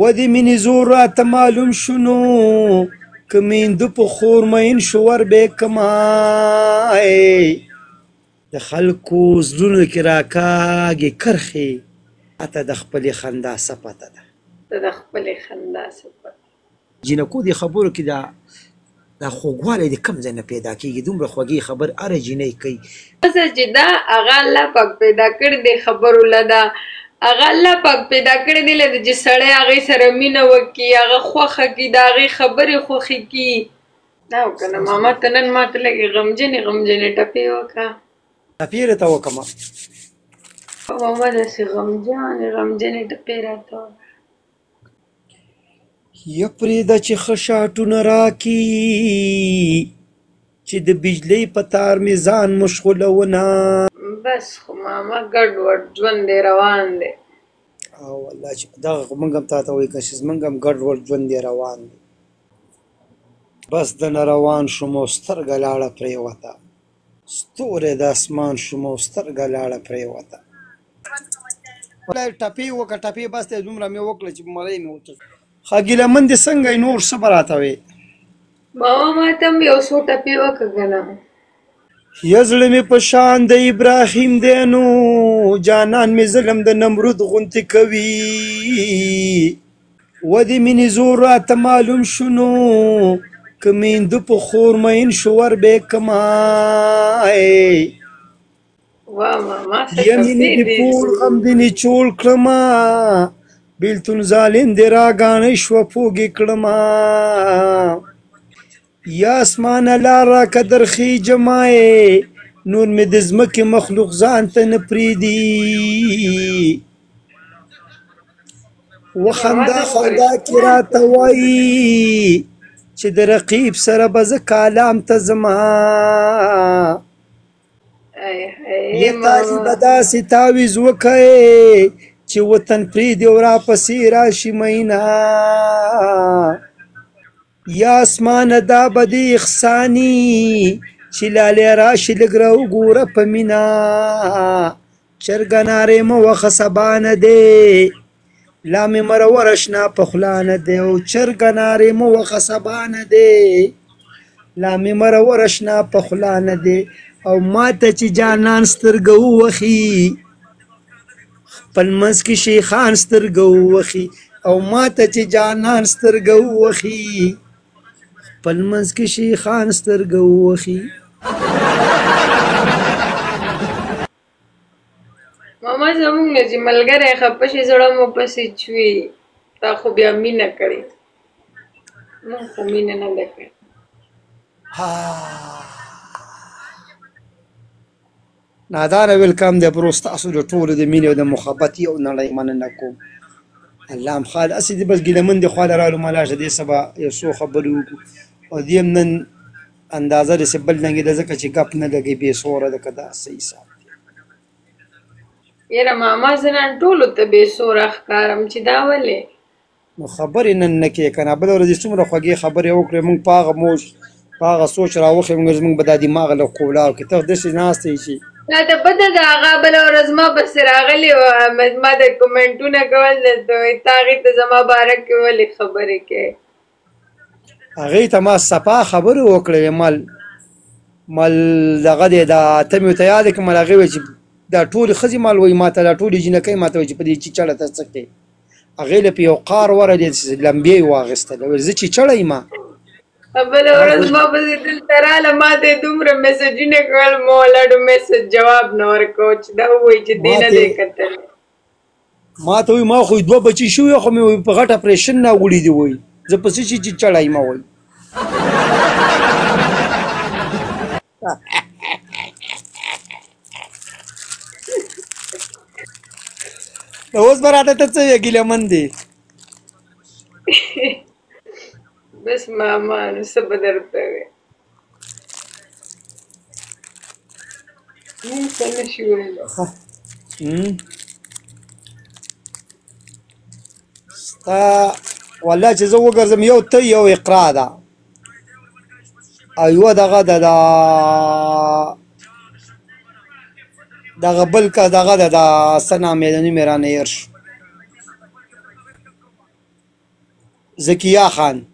ودې مینې زور راته معلوم شونو که میندو په خور مین شو ور به کمای د خلکو زړونو کې راکاږي کرښې اته د خپلې خندا څه پته ده جینکو دې خبرو کې دا خوږوالی د کوم ځای نه پیدا کېږي دومره خوږې خبر هره جینۍ کوي مثلا چې دا هغه الله پاک پیدا کړی دی خبرو له ده هغه الله پاک پیدا کړی دی له چې سړی هغې سره مینه وکړي هغه خوښه کړي د هغې خبرې خوښې کړي دا وکنه ماما ته نن ماته لږې غمجنې ټپې وکړه ټپې راته وکړمه ماما داسې غمجنې ټپې راته وکړه یا پرېږده چې ښه شاټونه راکي چې د بجلۍ په تار مې ځان مشغولونه بس خو ماما ګډوډ ژوند دی روان دی او والله چې دغه خو موږ هم تا ته وایي که چې زموږ هم ګډوډ ژوند دی روان دی بس دنه روان شوم او سترګه لاړه پرېوته ستوری د اسمان شوم او سترګه لاړه پرېوته ټپې وکړه ټپې بس دی دومره مې وکړه چې مړی مې وچه ښه ګیله من دې څنګه یې نور څه به راته وې ماما ما ته هم یو څو ټپې وکړه که نه یا زړه مې په شان د ابراهیم دی نو جانان مې ظلم د نمرود غوندې کوي ودې مینې زور راته معلوم شونو که میندو په خور مین شو ور به کمای واه ماما څه یا مینې دې پور غم دې نه چول کړمه بیلتون ظالم دې راګاڼۍ شوه پوږې کړمه یا اسمانه لار راکه درخیجمه نور مې د ځمکې مخلوق ځان ته نه پرېږدي وخندا خندا کې راته وایي چې د رقیب سره به زه کالام ته ځمه یا تالي به داسې تعویض وکئ چې وطن پرېږدي او راپسې راشي میینه یا اسمانه دا به دې احساني چې لالې راشي لږ راوګوره په مینه چرګه نارې مه وخه سبا نه دی لا مې مرور اشنا په خوله نه دی او چرګه نارې مه وخه سبا نه دی لا مې مرور اشنا په خوله نه دی او ماته چې جانان سترګه ووخي خپل منځ کې شیخان سترګه ووخي او ماته چې جانان سترګه ووخي خپل منځ کې شیخان سترګه ووخي ماما زموږ نه چې ملګری خفه شي زړه مو پسې چوي تا خو بیا مینه کړې موږ خو مینه نه ده کړې نادانه ویلکم دی برو ستاسو د ټولو د مینې او د محبت یو نړۍ مننه کوم الله هم خال هسې دې بس ګیلهمن دې خواله رالو ملاشه دې سبا یو څو خبرې وکړو او دې هم نن اندازه داسې بل لنګېده ځکه چې ګپ نه لګوي بې سوره ده که دا څه حساب یاره ماما زه نن ټولو ته بې سوره ښکارم چې دا ولې نو خبرې نن نه کړې که نه بله ورځ دې څومره خوږې خبرې وکړې موږ په هغه موج په هغه سوچ راوښې موږ زموږ به دا دماغ له کولاو کړي ته داسې ناسته یې چې دا ته پته ده هغه بله ورځ ما پسې راغلې وه ما د کومنټونه کول درته وایي ته هغې ته زما باره کې ولې خبرې کوې هغې ته ما صفا خبرې وکړې مل دغه دی دا ته مې ورته یاده کړم هغې وایي چې دا ټولې ښځې مال وایي ما ته دا ټولې جینکۍ ما ته وایي چې په دې چیچړه ته څه کوې هغې له په یو قار ورغلې لمبې یې واخېستله ویل زه چیچړه یم بله ورځ ما پسې دلته راله ما ته یې دومره میسجونه کول ما ولاړو میسج جواب نه ورکوه چې دا ووایي چې دې نه دی کتلی ما ته وایي ما خو دوه بچي شوي خو مې په غټ اپریشن نه وړي دي وایي زه پسې چې چیچړه یم وایي اوس به راته ته څه وایې ګیلهمن دی بس ماما نو څه به درته وایې مونږ څه نه شو ویلی ستا والله چې زه وګرځم یو ته یو اقرا ده او یوه دغه ده دغه بل که دغه ده دا څه نام یې د نوم یې رانه هېر شو زکیه خان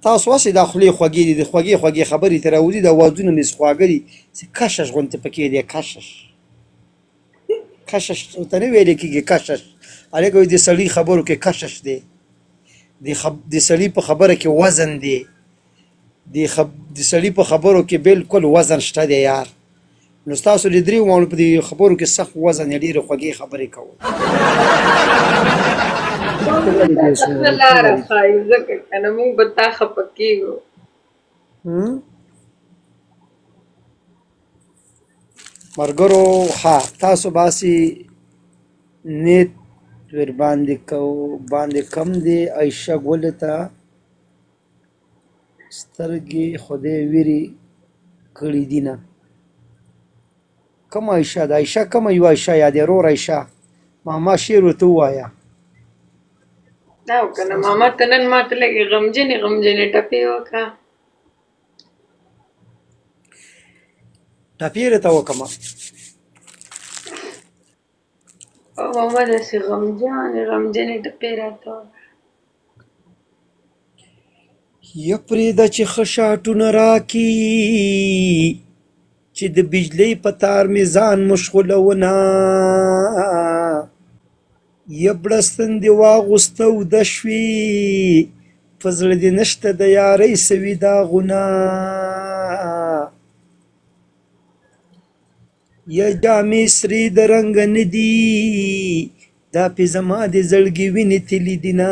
تاسو واسې دا خولې خوږې دي د خوږې خوږې خبرې ترې راوځي د اوازونه مې خواږه دي کشش غوندې پکې دی کشش ورته نه ویلې کېږي کشش هلکه وایي د سړي خبرو کې کشش دی د سړي په خبره کې وزن دی د سړي په خبرو کې بالکل وزن شته دی یار نو ستاسو د درېو ماڼو په دې خبرو کې سخت وزن یې ډېرې خوږې خبرې کوو لاره ښایي ځکه که نه موږ به تا خفه کېږو ملګرو ها تاسو باسي نیت ور باندې کم دی عایشه ګل ته سترګې خدای ویرې کړي دي نه کوم عایشه د عایشه کومه یو عایشه یا د رور عایشه ماما شعر ورته ووایه دا که نه ماما ته نن ما ته لږې غمجنې ټپې وکړه ټپې یې راته وکړمه او ماما داسې غمجنې ټپې راته وکړه یا پرېږده چې ښه شاټونه راکي چې د بجلۍ په تار مې ځان مشغولونه یا بړستن دې واغوسته اوده شوي په زړه دې نشته د یارۍ سوي داغونه یا جامې سرې د رنګه نه دي دا پې زما د زړګي وینې تلي دي نه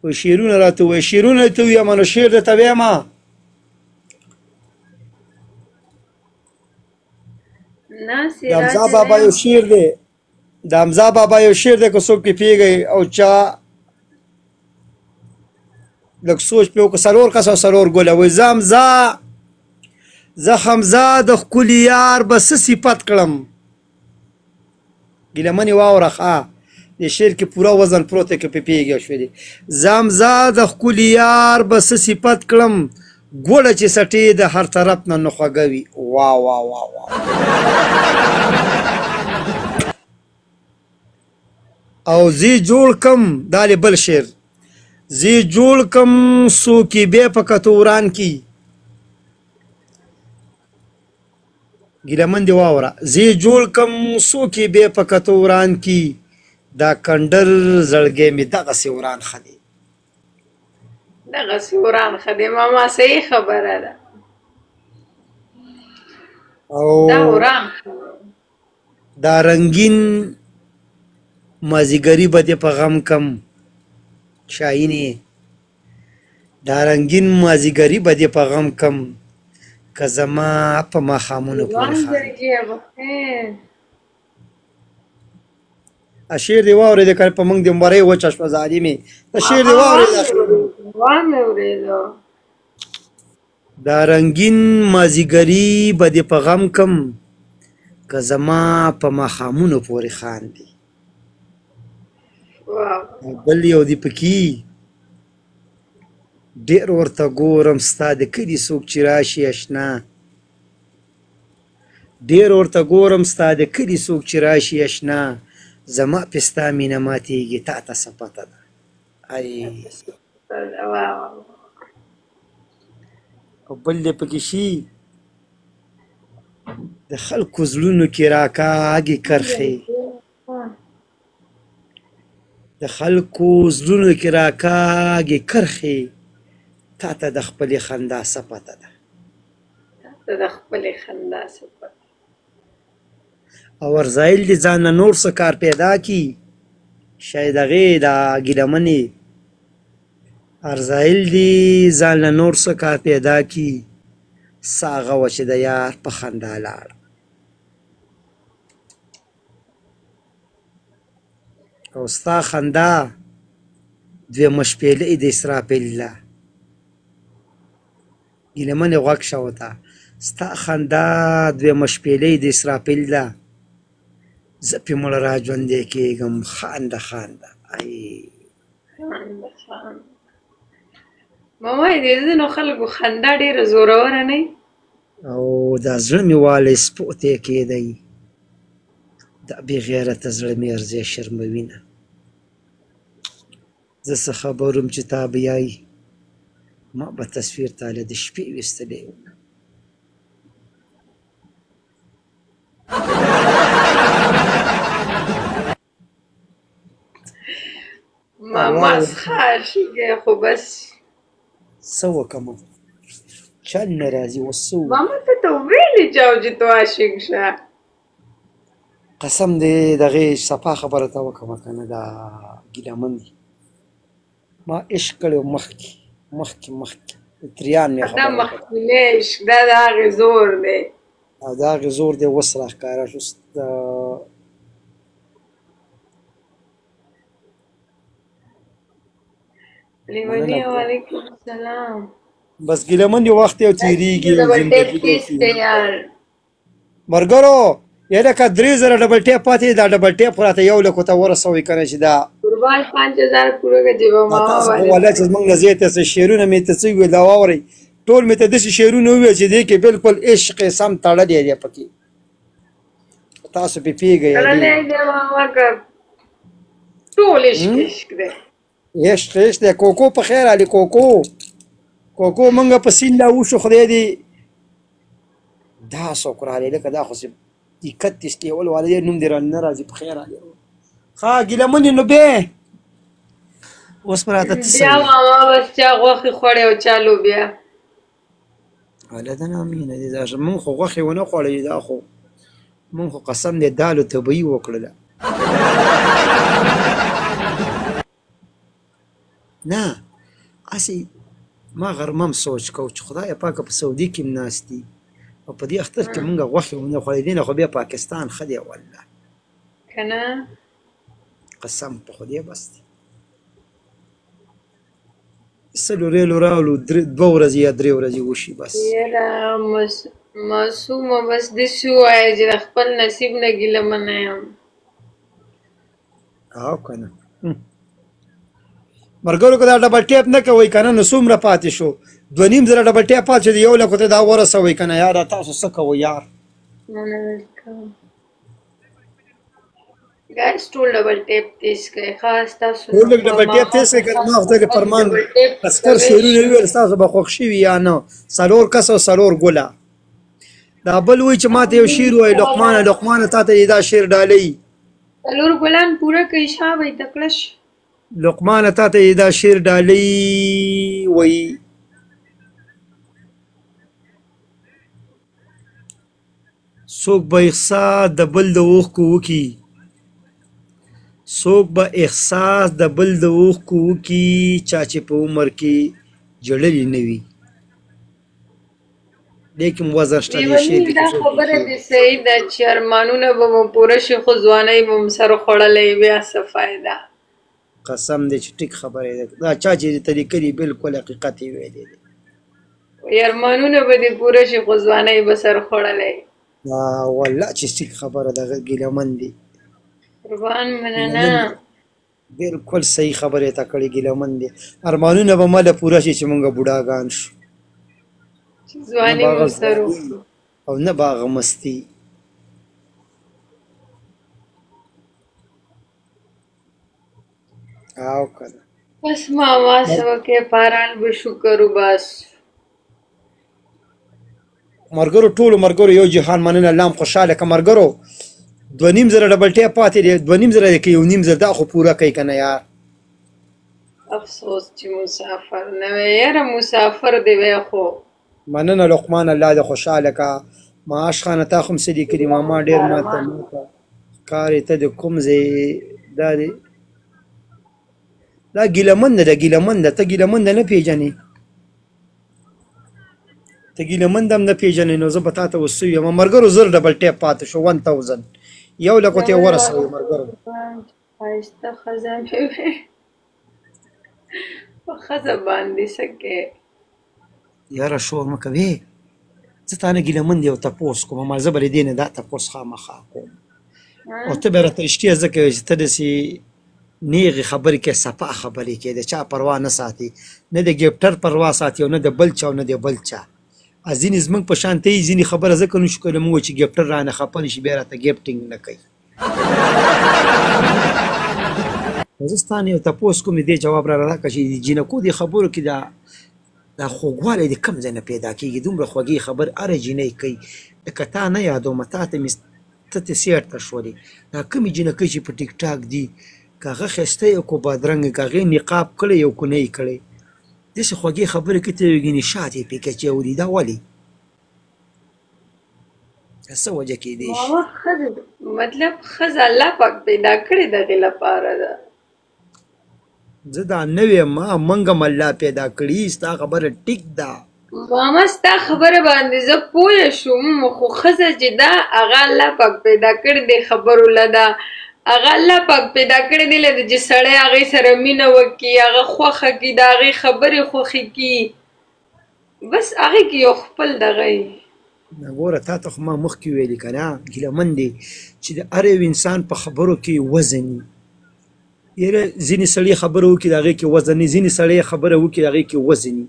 و شعرونه راته ووایه شعرونه درته وویمه نو شعر درته ویمه د حمزه بابا یو شعر دی د حمزه بابا یو شعر دی که څوک پې پوهېږئ او چا لږ سوچ پې وکړه څلور کس او څلور ګله وایي زه حمزه د ښکلي یار به څه صفت کړم ګیله منې واوره ښه د شعر کې پوره وزن پروت دی که پې پوهېږي او شوې زه حمزه د ښکلي یار به څه صفت کړم ګوړه چې سټې د هر طرف نه نه خوږه وي وا وا وا وا او زی جوړ کم دا لې بل شعر زی جوړ کم څوکې بیا په کتوران کې ګیله من دې واوره زی جوړ کم څوکې بیا په کتوران کې دا کنډر زړګی مې دغسې وران ښه دی دغسې وران ښه دی ماما صحیح خبره ده دا وران دا رنګین مازیګري به دې په غم کم شاهینې دا رنګین مازیګري به دې په غم کم که زما په ماښامونو پورې شعر دې واورېده که په موږ دې مرۍ وچه شوه ظالمې د شعر دې واورېده دا رنګین مازیګري به دې په غم کم که زما په ماښامونو پورې خاندي بل یو دې پکې ډېر ورته ګورم ستا د کلي څوک چې راشي اشنا ډېر ورته ګورم ستا د کلي څوک چې راشي اشنا زما پې ستا مینه ماتېږي تا ته څه پته ده او بل دې پکې شي د خلکو زړونو کې راکاږي کرښې د خلکو زړونو کې راکاږي کرښې تا ته د خپلې خندا څه پته ده او ورزایل دې ځان نه نور څه کار پیدا کي شاید هغې دا ګیله منې ارزایل دې ځان له نور څه کار پیدا کي څه هغه وه چې د یار په خندا لاړه او ستا خندا دویمه شپېلۍ د اسرافیل ده ګیله منې غوږ شه ورته ستا خندا دویمه شپېلۍ د اسرافیل ده زه پې مړه را ژوندی کېږم خانده خانده ماما د ځینو خلکو خندا ډېره زوروره نه او دا زړه مې والی سپوتی کېدی دا بې غیرته زړه مې ارزی شرموینه زه څه خبر وم چې تا به یایي ما به تصویر تاله د شپې ویستلی وم مسخر شي خو بس څه وکړم چل نه راځي اوس څه ماما ته ویلې چې تو عاشق شه قسم دې دغې صفا خبره ته وکړمه که نه دا ګیلهمن دي ما عشق کړی و مخکې تریان مې دا مخکینی عشق دا د هغې زور دی او د هغې زور دی اوس راښکاره شو لیونی وعلیکم السلام بس ګیلهمن یو وخت یو تېرېږي ډبل ټیپ تیز دی یار ملګرو یاره که 3000 ډبل ټیپ پاتې دا ډبل ټیپ خو راته 1,00,000 ته ورسوئ که نه چې دا قربان 5000 پوره که جیبه ماما تاسو خو والله چې زموږ نه زیاته څه شعرونه مې ته څه وویل دا واورئ ټول مې ته داسې شعرونه وویل چې دې کې بالکل عشق سم تړلی دی پکې تاسو پې پوهېږئ تړلی دی ماما که ټول عشق دی عشق دی کوکو په خیر علي کوکو موږ په سیند لا وشو خدای دې دا څوک رالی لکه دا خو 31 لیول والا دی نوم دې رانه راځي په خیر علي ښه ګیلهمن نو بیا اوس به راته بیا ماما بس چا غوښې خوړې او چا لوبیا هله ده نه مینه دې دا مونږ خو غوښې ونه خوړلې دا خو مونږ خو قسم دې دالو طبیعي وکړله نه هسې ما غرمه هم سوچ کو چې خدایه پاکه په سعودي کې هم ناست دي او په دې اختر کې مونږ غوښې ونه خوړلې دې نه خو بیا پاکستان ښه دی والله که نه قسم په خدای بس دی سلو ریلو راولو 2 ورځې یا 3 ورځې وشي بس یاره معصومه بس داسې ووایه چې د خپل نصیب نه ګیلهمنه یم او که نه ملګرو که دا ډبل ټیپ نه کوئ که نه نو څومره پاتې شو 2,500 ډبل ټیپ پاتې شو د 1,00,000 ته دا ورسوئ که نه یاره تاسو څه کوئ یار ګایز ټول ډبل ټیپ تیز کړئ خاص تاسو ټول ډبل ټیپ تیز کړئ که ما خدای فرمان عسکر شعرونه وویل ستاسو به خوښ شوي یا نه 4 کس او 4 ګله دا بل وایي چې ما ته یو شعر وایي لقمانه تا ته دا شعر ډالۍ 4 ګلان پوره کړئ شابه تکړه شي لقمانه تا ته دا شعر ډالۍ وایي څوک به احساس د بل د اوښکو وکړي څوک به احساس د بل د اوښکو وکړي چا چې په عمر کې جړلې نه وي لیکن وزر شته دې شعر دا خبره دې صحیح ده چې ارمانونه به مو پوره شي خو ځوانۍ به مو سر خوړلی بیا څه فایده قسم دې چې ټیک خبره ده دا چا چې ته لیکلي بالکل حقیقت یې ویلی دی ارمانونه به دې پوره شي خو ځوانۍ به سر خوړلی والله چې ټیک خبره ده ګیلهمن دی قربان مننه بالکل صحیح خبره تا کړې ګیلهمن دی ارمانونه به مله پوره شي چې مونږ بوډاګان شو ځواني مو سر او نه باغ مستی او کنه بس ماما سوکې پاران به شکر وباس مرګرو ټولو مرګرو یو جهان مننه الله هم خوشحاله که مرګرو 2,500 ډبل ټیپ پاتې دی 2,500 کې 1,500 دا خو پوره کوي که نه یار افسوس چې مسافر نه وی یاره مسافر دی وی خو مننه لقمان الله دې خوشحاله که معاش خانه تا خو هم څه لیکلي ماما ډېر ماته کار یې ته د کوم ځای دا دی دا ګیلهمن ده ګیلهمن ده ته ګیلهمن ده نه پېژنې ته ګیلهمن ده هم نه پېژنې نو زه به تا ته اوس څه ویم ملګرو 1000 ډبل ټیپ پاتې شو 1000 1,00,000 ته یې ورسوئ ملګرو ښایسته ښځه مې وې په ښځه باندې څه کې یاره شور مه کوې زه تا نه ګیلهمن دی او تپوس کوم ما زه به له دې نه دا تپوس خامخا کوم او ته به راته رښتیا ځکه وایې چې ته داسې نیغې خبرې کوې صفا خبرې کوې د چا پروا نه ساتي نه د ګیپټر پروا ساتي او نه د بل چا او نه د بل چا ځینې زموږ په شان ته یې ځینې خبره ځکه نشو کولی موږ چې ګیپټر رانه خفه نه شي بیا راته ګیپټینګ نه کوي زه ستا نه یو تپوس کوم دې جواب را راکړه چې د جینکو دې خبرو کې دا خوږوالی د کوم ځای نه پیدا کېږي؟ دومره خوږې خبرې هره جینۍ کوي. لکه تا نه یادومه، تا ته مې ته تې سیټ ته شولې. دا کومې جینکۍ چې په ټیک ټاک دي، که هغه ښایسته یو که بادرنګه، که هغې نقاب کړی یو که نه یې کړی، داسې خوږې خبرې کوي ته وایي نشاط یې پې کچولي. دا ولې؟ څه وجه کېدی شي؟ مطلب ښځه الله پاک پیدا کړې د هغې لپاره ده. زه دا نه ویم، موږ هم الله پیدا کړي، ستا خبره ټیک ده. ماما ستا خبره باندې زه پوه شوم، خو ښځه چې ده هغه الله پاک پیدا کړې دی خبرو له ده. هغه الله پاک پیدا کړې دی له ده چې سړی هغې سره مینه وکړي، هغه خوښه کړي، د هغې خبرې خوښې کړي، بس هغې کې یو خپل دغه یي. ګوره تا ته خو ما مخکې ویلي که نه، ګیله من دی چې د هر یو انسان په خبرو کې وزن وي. یاره ځینې سړی خبره وکړي د هغې کې وزن وي، ځینې سړی خبره وکړي د هغې کې وزن وي.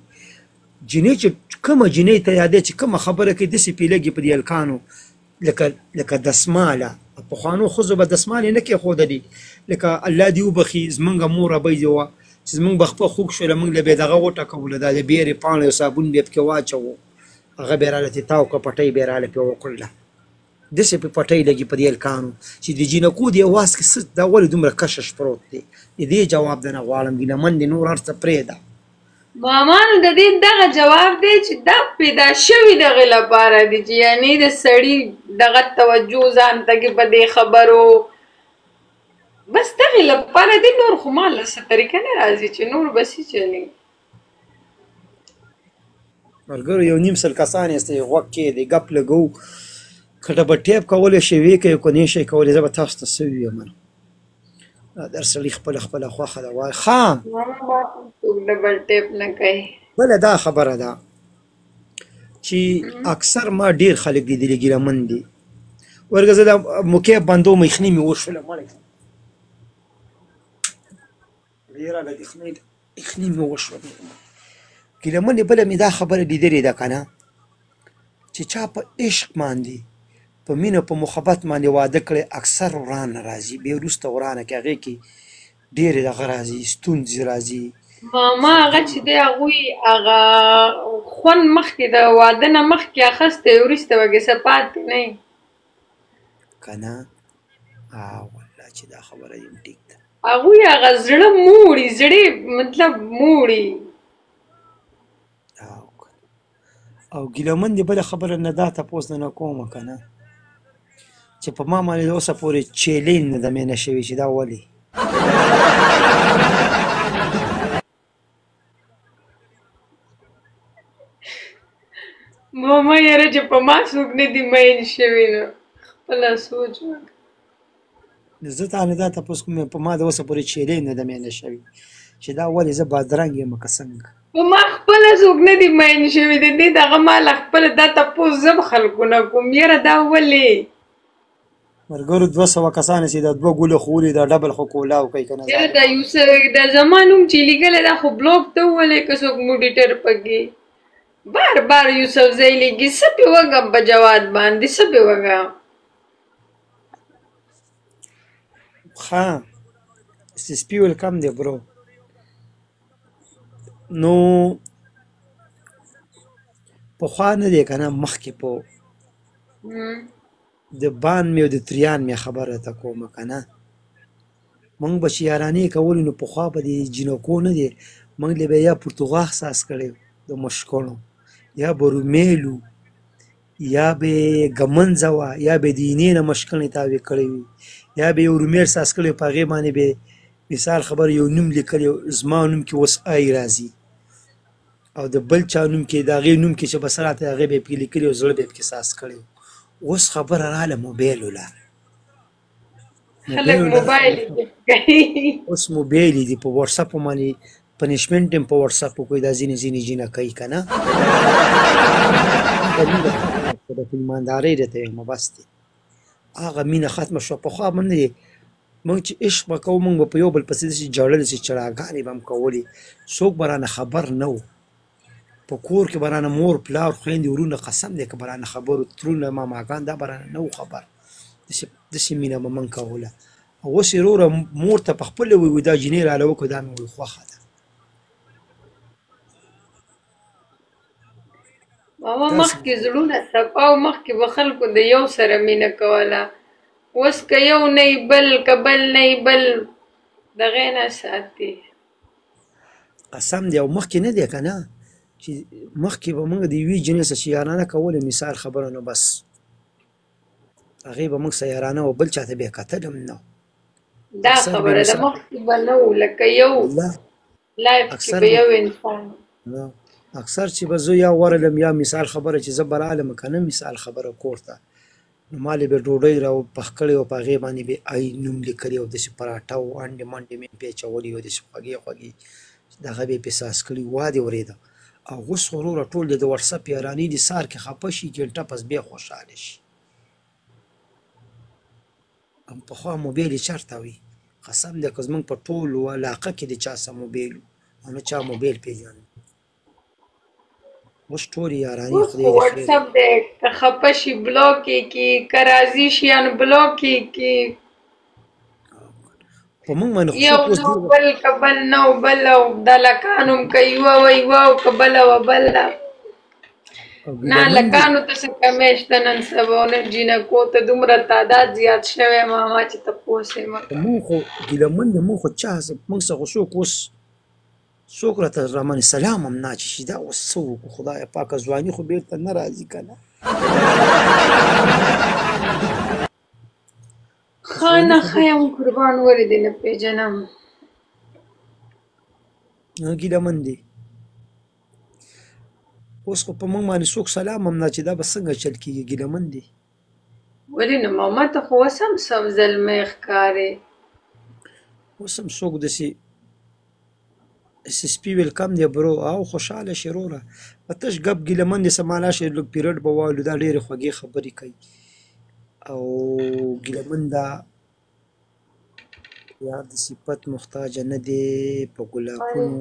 جینۍ چې کومه جینۍ ته یادی چې کومه خبره کوي داسې پې لګي په دې هلکانو لکه دسماله. پخوانو ښځو به دسمالې نه کېښودلې، لکه الله دې وبخي زمونږ مور ابۍ دې وه چې زمونږ به خپه خوږ شوله، مونږ له به یې دغه وټکوله، دا د بیرې پاڼه یو صابون به یې پکې واچوو، هغه به یې راله تې تاو کړه، پټۍ به یې راله پې وکړله. داسې پې پټۍ لګي په دې هلکانو چې د جینکو د اواز کې څه دا ولې دومره کشش پروت دی؟ د دې جواب درنه غواړم، ګیله من دې نور هر څه پرېږده. ماما نو د دې دغه جواب دی چې دا پیدا شوي دغې لپاره دی چې یعنې د سړي دغه توجه ځان ته کې په دې خبرو، بس دغې لپاره دی. نور خو ما له څه طریقه نه راځي چې نور به څه چلي. ملګرو یو نیم سل کسان یاستئ، غوږ کښېږدئ، ګپ لګوو. که ډبل ټیپ کولی شئ ویې کوئ، که نه شئ کولی زه به تاسو ته څه ووایم. دا هر سړي خپله خپله خوښه ده. وایي ښه څوک ډبل ټیپ نه کوي. بله دا خبره ده چې اکثر ما ډېر خلک لیدلي ګیله من دي. ورګه زه د مکیف بندو یخني مې وشوله، مړی ډېره له یخني مې وشوله. ګیله من بله مې دا خبره لیدلې ده که نه چې چا په عشق باندې په مینه په محبت باندې واده کړی، اکثر ورانه راځي، بیا وروسته ورانه کې هغې کې ډېرې دغه راځي، ستونزې راځي. ماما هغه چې دی هغوی هغه خوند مخکې د واده نه مخکې اخیستی، وروسته وږې څه پاتې نه یي که نه؟ والله چې دا خبره دې ټیک ده. هغوی هغه زړه موړي، زړې مطلب موړي. او ګیله من دې بله خبره نه دا تپوس نه کومه که نه چې په ما باندې د اوسه پورې چیلنج نه ده مینه شوې، چې دا ولې؟ ماما یاره چې په ما څوک نه دي مین شوي، نو خپله سوچ وکړه. زه تا نه دا تپوس کوم په ما د اوسه پورې چیلنج نه ده مینه شوې، چې دا ولې زه بادرنګ یم که څنګه؟ په ما خپله څوک نه دي مین شوي، د دې دغه ما له خپله دا تپوس زه به خلکو نه کوم. یاره دا ولې؟ ملګرو 200 کسان چې دا 2 ګوله خوري، دا ډبل خو کولاو کوي که نه؟ یاره دا یوسف دا زما نوم چې لیکلی دا خو بلاک ته وویلی که څوک موډیټر پکې بار بار یوسف زی لیکي، څه پې وږم په جواد باندې، څه پې وږم. ښه سپي ویلکم دی برو. نو پخوا نه دی که نه، مخکې په د بان مې او د تریان مې خبره ته کومه که نه، موږ به چې یارانې کولې نو پخوا به د جینکو نه دی، موږ له به یا پرتوغاښ ساس کړی د مشکڼو، یا به رومیلو، یا به یې ګمنځه وه، یا به یې د اینې نه مشکڼې تاوې کړی وي، یا به یو رومیل ساس کړی په هغې باندې به مثال خبر یو نوم لیکلی، زما نوم کې اوس ای راځي، او د بل چا نوم کې د هغې نوم کې چې بس راته هغې به یې پکې لیکلي او زړه به یې پکې ساس کړی. اوس خبره راله موبایلو له، خلک موبایل کوي، اوس موبایل دي په واتساپ باندې پنشمنټ هم په واتساپ کوي، دا ځینې جینه کوي که نه؟ د ایماندارۍ راته وایم بس دی، هغه مینه ختمه شوه. پخوا باندې موږ چې عشق به کوو، موږ به په یو بل پسې داسې ژړل چې چړاګانې به هم کولې، څوک به رانه خبر نه و. په کور کې به رانه مور پلار خویندې ورونه قسم دی که به رانه خبر و، ترونه ماماګان دا به رانه نه و خبر. داسې مینه به من کوله او اوس یې وروره مور ته په خپله وایي دا جینۍ راله وکړه دا مې وایي خوښه ده ماما مخکې زړونه صفا او مخکې به خلکو د یو سره مینه کوله اوس که یو نه بل که بل نه بل دغې نه ساتي قسم دی او مخکې نه دی که نه چې مخکې به موږ د یوې جینۍ سره چې یارانه کوله مثال خبره نو بس هغې به موږ سره یارانه و بل چاته بیا کتل هم نه دا خبره ده مخکې به نه و لکه یو لایف کې به یو انسان اکثر چې به زه یا ورلم یا مثال خبره چې زه به رالم که نه مثال خبره کور ته نو ما لې به ډوډۍ را پخ کړې وه په هغې باندې به ای نوم لیکلي او داسې پراټه و انډې منډې مې پې اچولي وه داسې خوږې خوږې دغه به یې پې ساس کړي وا دې ورېده او اوس خو وروره ټول د وټسپ یارانې دي سهار کې خفه شي ګنټه پس بیا خوشحاله شي پخوا موبایل یې چېرته وي قسم دی که زموږ په ټول علاقه کې د چا سره موبایل او نه چا موبایل پېژني اوس ټولې یارانې خدای دې خیر وټسپ دی که خفه شي بلاک یې کړي که راضي شي ان بلاک یې کړي په موږ باندې یو نو بل که بل نه و بل او دا لکان هم که یوه وه یوه او که بله وه بله نه لکانو ته څه کمی شته نن سبا او نن جینکو ته دومره تعداد زیات شوی ماما چې تپوس یې مه موږ خو ګیلهمن دی موږ خو چا موږ څه خو څوک اوس څوک راته رامنې سلام هم نه اچي چې دا اوس څه وکړو خدایه پاکه ځواني خو بېرته نه راځي که نه ښه نه ښه یم قربان ولې دې نه پېژنم ګیلهمن دی اوس خو په موږ باندې څوک سلام هم نه چې دا به څنګه چل کېږي ګیلهمن دی ولې نه ماما ته خو اوس هم سم زلمی ښکارې اوس هم څوک داسې سپي ویلکم دی برو او خوشحاله شي وروره په تش ګپ ګیلهمن دی سمالا شي لږ پیرډ به وایلو دا ډېرې خوږې خبرې کوي او ګیلهمن دا یار د صفت محتاجه نه دی په ګلابونو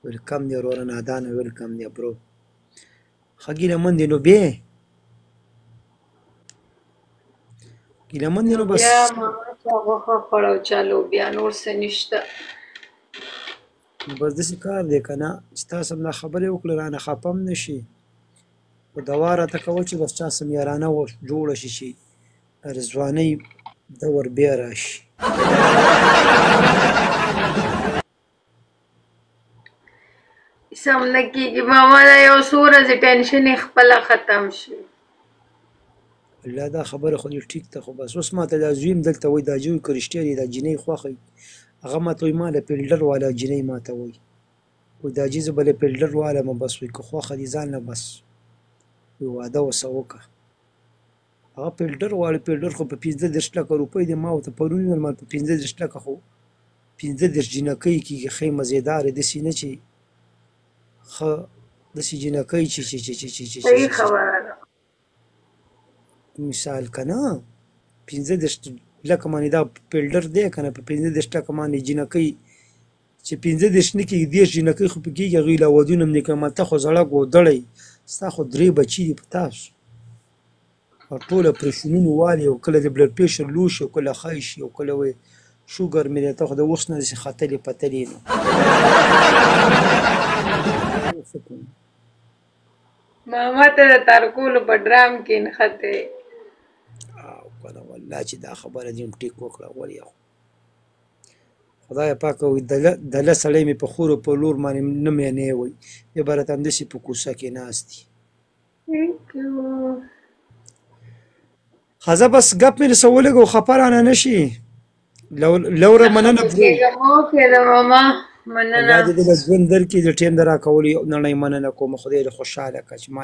ویلکم دی وروره نادانه ویلکم دی برو ښه ګیلهمن دی نو بې ګیلهمن دی نو بس بیا ماما چا غوښه خوړه او چا لوبیا نور څه نشته نو بس داسې کار دی که نه چې تاسو هم دا خبرې وکړه رانه خفه هم نه شي خو دوا راته کوه چې بس چا سم یارانه جوړه شي چې رضوانۍ دور بیا راشي سم نه کېږي ماما دا یو څو ورځې ټینشن یې خپله ختم شي الله دا خبره خو دې ټیک ده خو بس اوس ماته دا زویم دلته وایي دا جوی که رښتیا دی دا جینۍ خوښه هغه ماته وایي ما له فیلډر والا جینۍ ماته وایي وایي دا جي زه به له فیلډر والمه بس وایي که خوښه دي ځان له بس وایي واده ورسره وکړه هغه فیلډر والا فیلډر خو په 15 لکه روپۍ دی ما ورته پرون وویل ما په 15 لکه خو 15 جینکۍ کېږي ښې مزېدارې داسې نه چې ښه داسې جینکۍ چې صحیح خبره ده مثال که نه 15 لکه باندې دا فیلډر دی که نه په 15 لکه باندې جینکۍ چې 15 نه کېږي 10 جینکۍ خو په کېږي هغوی له ودونه هم دی که ماته خو زړه ګودړی ستا خو 3 بچي دي په تاسو او ټول اپریشنونو والي او کله د بلډ پریشر لو شي او کله ښه شي او کله وایي شوګر مې دی ته خو د اوس نه داسې ختلې پتلې نو ماما ته د تارکولو په ډرام کې نښتې او کنه والله چې دا خبره دې هم ټیک وکړه ولې خدای پاکه وایي دله سړی مې په خور او په لور باندې نه مینې وایي بیا به راته همداسې په کوڅه کې ناست دي ښځه بس ګپ مې درسه ولږه او خفه رانه نه شي لوره مننه ماما مننه الله دې د ژوند درکړي د ټیم د راکولو نړۍ مننه کوم خدای دې خوشحاله کړه چې ما